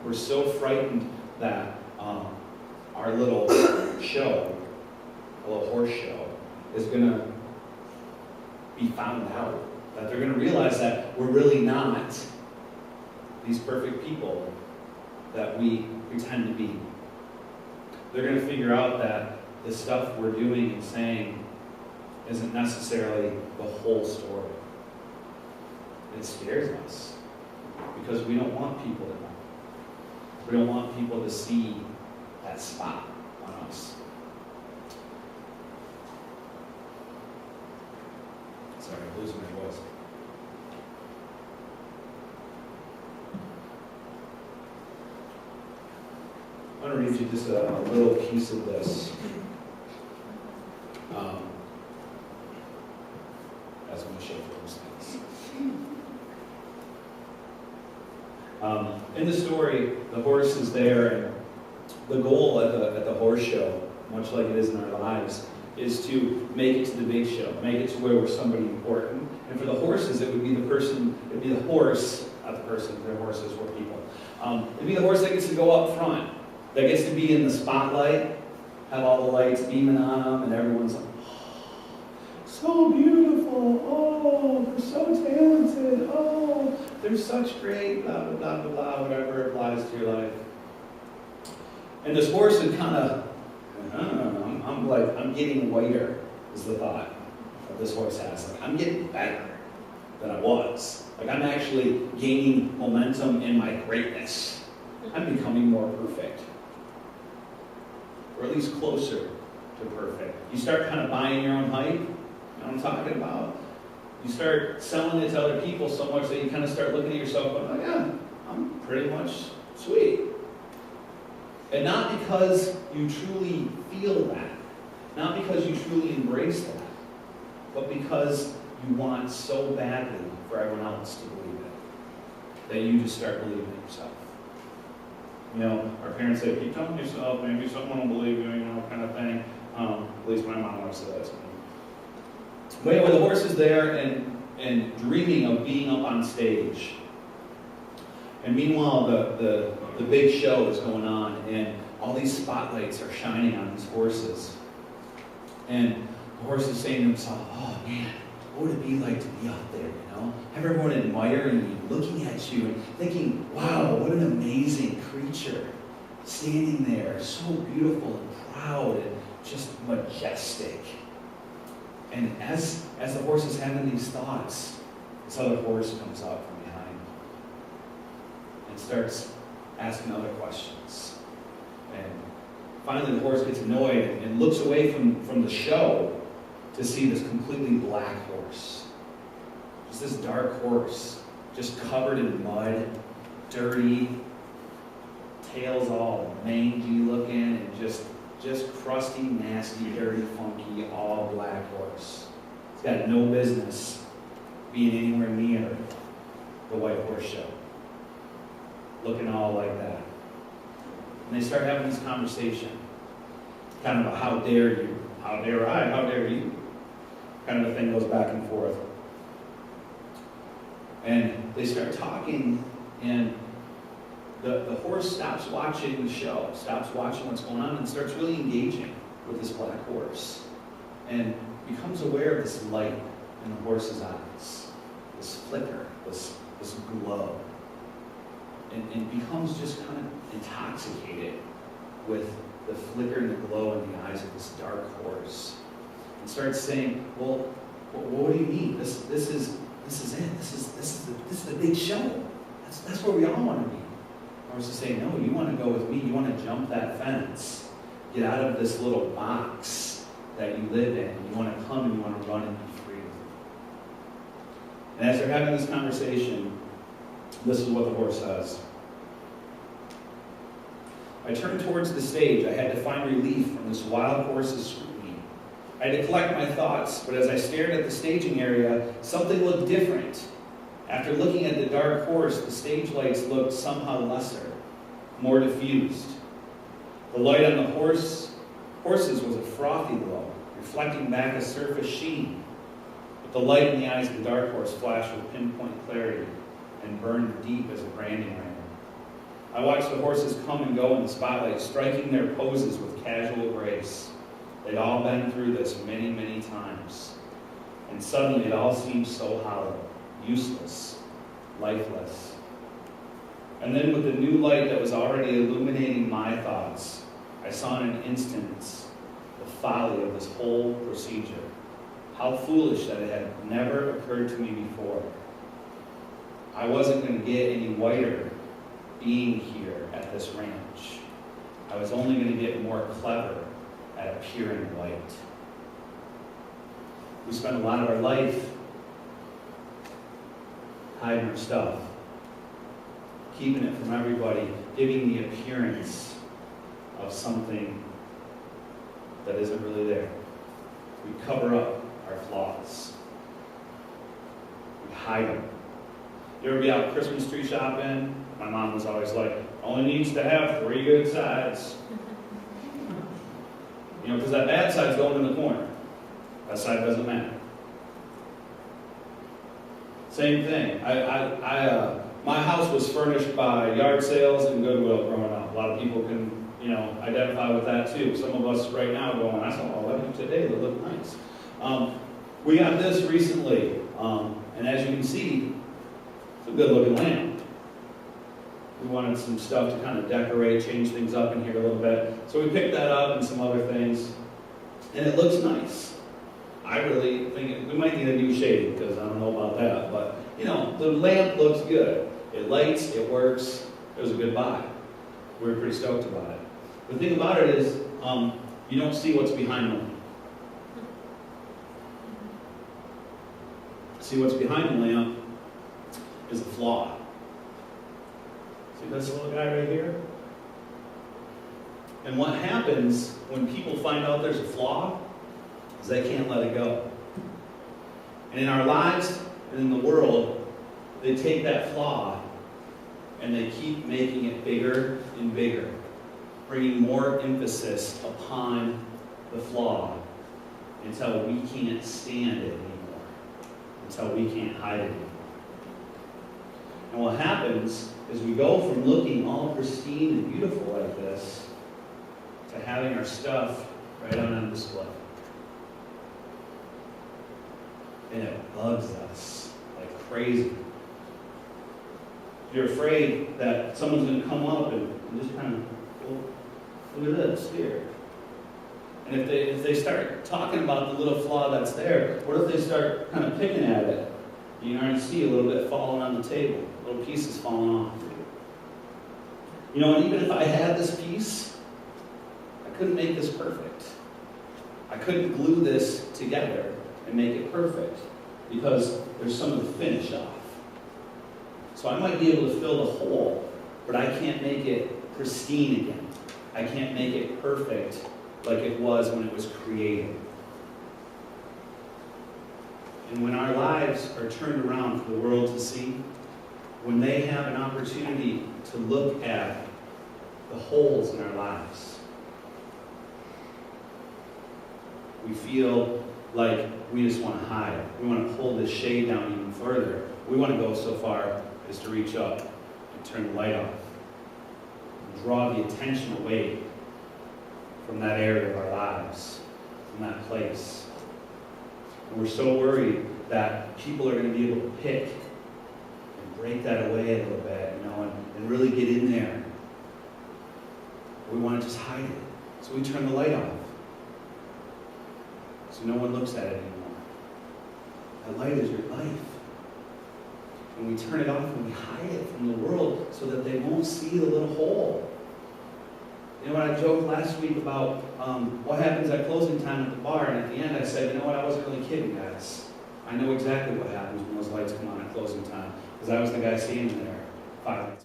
We're so frightened that our little show, a little horse show, is going to be found out. That they're going to realize that we're really not these perfect people that we pretend to be. They're going to figure out that the stuff we're doing and saying isn't necessarily the whole story. It scares us because we don't want people to know. We don't want people to see that spot on us. Sorry, I'm losing my voice. I'm going to read you just a little piece of this. As I'm going to show those things. In the story, the horse is there, and the goal at the horse show, much like it is in our lives, is to make it to the big show, make it to where we're somebody important. And for the horses, it would be the person, it would be the horse, not the person, their horses were people. It'd be the horse that gets to go up front, that gets to be in the spotlight, have all the lights beaming on them, and everyone's like, oh, so beautiful, oh, they're so talented, oh, they're such great, blah, blah, blah, blah, blah, whatever applies to your life. And this horse is kind of, I'm getting whiter, is the thought that this horse has. Like, I'm getting better than I was. Like, I'm actually gaining momentum in my greatness. I'm becoming more perfect. Or at least closer to perfect. You start kind of buying your own hype. You know what I'm talking about? You start selling it to other people so much that you kind of start looking at yourself going, oh yeah, I'm pretty much sweet. And not because you truly feel that, not because you truly embrace that, but because you want so badly for everyone else to believe it, that you just start believing it yourself. You know, our parents say, keep telling yourself, maybe someone will believe you, you know, kind of thing. At least my mom always said that to me. But anyway, the horse is there and dreaming of being up on stage. And meanwhile, the big show is going on, and all these spotlights are shining on these horses. And the horse is saying to himself, oh man, what would it be like to be out there, you know? Have everyone admiring you, looking at you, and thinking, wow, what an amazing creature. Standing there, so beautiful and proud and just majestic. And as the horse is having these thoughts, this other horse comes up from behind and starts asking other questions. And finally the horse gets annoyed and looks away from the show to see this completely black horse. Just this dark horse, just covered in mud, dirty, tail's all mangy looking, and just crusty, nasty, dirty, funky, all black horse. It's got no business being anywhere near the white horse show. Looking all like that. And they start having this conversation. Kind of a how dare you, how dare I, how dare you. Kind of a thing goes back and forth. And they start talking, and the horse stops watching the show, stops watching what's going on, and starts really engaging with this black horse. And becomes aware of this light in the horse's eyes, this flicker, this glow. And becomes just kind of intoxicated with the flicker and the glow in the eyes of this dark horse. And starts saying, well, what do you mean? This is it. This is the big show. That's where we all want to be. The horse is saying, no, you want to go with me. You want to jump that fence. Get out of this little box that you live in. You want to come and you want to run and be free. And as they're having this conversation, this is what the horse says. I turned towards the stage. I had to find relief from this wild horse's scrutiny. I had to collect my thoughts, but as I stared at the staging area, something looked different. After looking at the dark horse, the stage lights looked somehow lesser, more diffused. The light on the horses was a frothy glow, reflecting back a surface sheen. But the light in the eyes of the dark horse flashed with pinpoint clarity and burned deep as a branding ram. I watched the horses come and go in the spotlight, striking their poses with casual grace. They'd all been through this many, many times. And suddenly it all seemed so hollow, useless, lifeless. And then with the new light that was already illuminating my thoughts, I saw in an instant the folly of this whole procedure. How foolish that it had never occurred to me before. I wasn't going to get any whiter being here at this ranch. I was only going to get more clever at appearing white. We spend a lot of our life hiding our stuff, keeping it from everybody, giving the appearance of something that isn't really there. We cover up our flaws. We hide them. You ever be out Christmas tree shopping? My mom was always like, only needs to have 3 good sides. You know, because that bad side's going in the corner. That side doesn't matter. Same thing. My house was furnished by yard sales and Goodwill growing up. A lot of people can, identify with that too. Some of us right now going, I saw all of them today that look nice. We got this recently, and as you can see, it's a good looking lamp. We wanted some stuff to kind of decorate, change things up in here a little bit. So we picked that up and some other things, and it looks nice. I really think we might need a new shade because I don't know about that, but the lamp looks good. It lights, it works. It was a good buy. We were pretty stoked about it. The thing about it is, you don't see what's behind the lamp. See what's behind the lamp is a flaw. See this little guy right here? And what happens when people find out there's a flaw is they can't let it go. And in our lives and in the world, they take that flaw and they keep making it bigger and bigger, bringing more emphasis upon the flaw until we can't stand it anymore, until we can't hide it anymore. And what happens is we go from looking all pristine and beautiful like this to having our stuff right on display. And it bugs us like crazy. You're afraid that someone's going to come up and just kind of, well, look at this here. And if they start talking about the little flaw that's there, what if they start kind of picking at it? You already see a little bit falling on the table, little pieces falling off. And even if I had this piece, I couldn't make this perfect. I couldn't glue this together and make it perfect because there's some of the finish off. So I might be able to fill the hole, but I can't make it pristine again. I can't make it perfect like it was when it was created. And when our lives are turned around for the world to see, when they have an opportunity to look at the holes in our lives, we feel like we just want to hide. We want to pull this shade down even further. We want to go so far as to reach up and turn the light off, and draw the attention away from that area of our lives, from that place. And we're so worried that people are going to be able to pick and break that away a little bit, and really get in there. We want to just hide it. So we turn the light off. So no one looks at it anymore. That light is your life. And we turn it off and we hide it from the world so that they won't see the little hole. When I joked last week about what happens at closing time at the bar, and at the end I said, I wasn't really kidding, guys. I know exactly what happens when those lights come on at closing time, because I was the guy standing there 5 minutes.